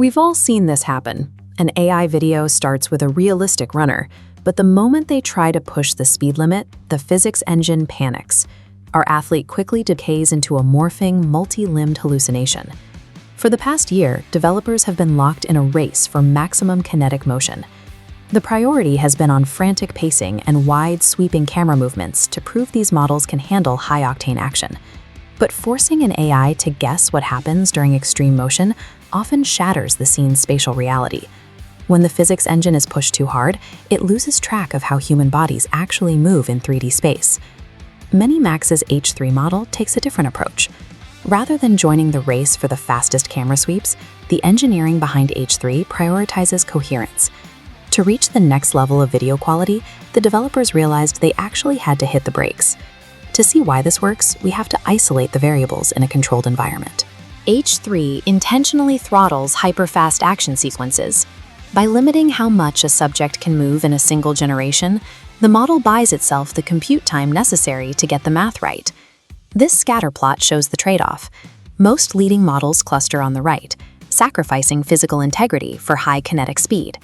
We've all seen this happen. An AI video starts with a realistic runner, but the moment they try to push the speed limit, the physics engine panics. Our athlete quickly decays into a morphing, multi-limbed hallucination. For the past year, developers have been locked in a race for maximum kinetic motion. The priority has been on frantic pacing and wide, sweeping camera movements to prove these models can handle high-octane action. But forcing an AI to guess what happens during extreme motion often shatters the scene's spatial reality. When the physics engine is pushed too hard, it loses track of how human bodies actually move in 3D space. Minimax's H3 model takes a different approach. Rather than joining the race for the fastest camera sweeps, the engineering behind H3 prioritizes coherence. To reach the next level of video quality, the developers realized they actually had to hit the brakes. To see why this works, we have to isolate the variables in a controlled environment. H3 intentionally throttles hyper-fast action sequences. By limiting how much a subject can move in a single generation, the model buys itself the compute time necessary to get the math right. This scatter plot shows the trade-off. Most leading models cluster on the right, sacrificing physical integrity for high kinetic speed.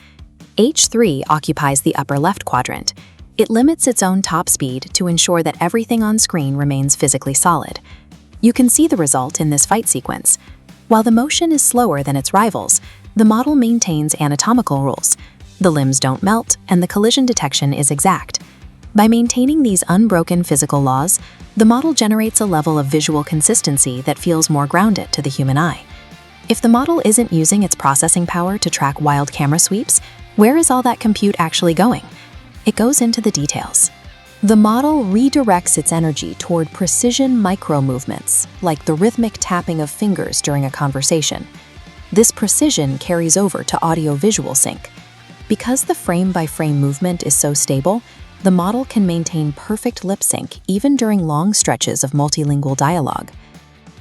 H3 occupies the upper left quadrant. It limits its own top speed to ensure that everything on screen remains physically solid. You can see the result in this fight sequence. While the motion is slower than its rivals, the model maintains anatomical rules. The limbs don't melt, and the collision detection is exact. By maintaining these unbroken physical laws, the model generates a level of visual consistency that feels more grounded to the human eye. If the model isn't using its processing power to track wild camera sweeps, where is all that compute actually going? It goes into the details. The model redirects its energy toward precision micro-movements, like the rhythmic tapping of fingers during a conversation. This precision carries over to audio-visual sync. Because the frame-by-frame movement is so stable, the model can maintain perfect lip sync even during long stretches of multilingual dialogue.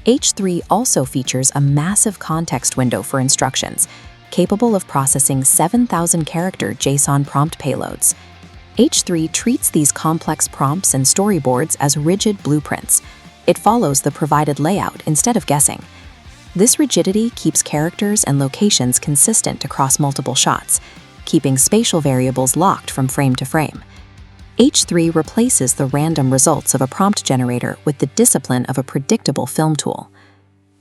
H3 also features a massive context window for instructions, capable of processing 7,000-character JSON prompt payloads. H3 treats these complex prompts and storyboards as rigid blueprints. It follows the provided layout instead of guessing. This rigidity keeps characters and locations consistent across multiple shots, keeping spatial variables locked from frame to frame. H3 replaces the random results of a prompt generator with the discipline of a predictable film tool.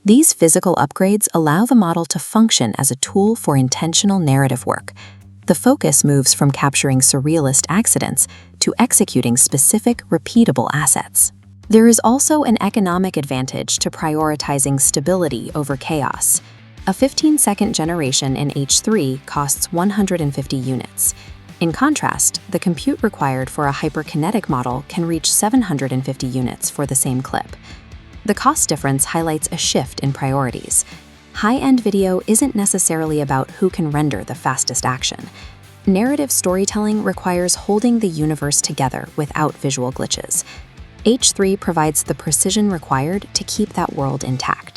These physical upgrades allow the model to function as a tool for intentional narrative work. The focus moves from capturing surrealist accidents to executing specific, repeatable assets. There is also an economic advantage to prioritizing stability over chaos. A 15-second generation in H3 costs 150 units. In contrast, the compute required for a hyperkinetic model can reach 750 units for the same clip. The cost difference highlights a shift in priorities. High-end video isn't necessarily about who can render the fastest action. Narrative storytelling requires holding the universe together without visual glitches. H3 provides the precision required to keep that world intact.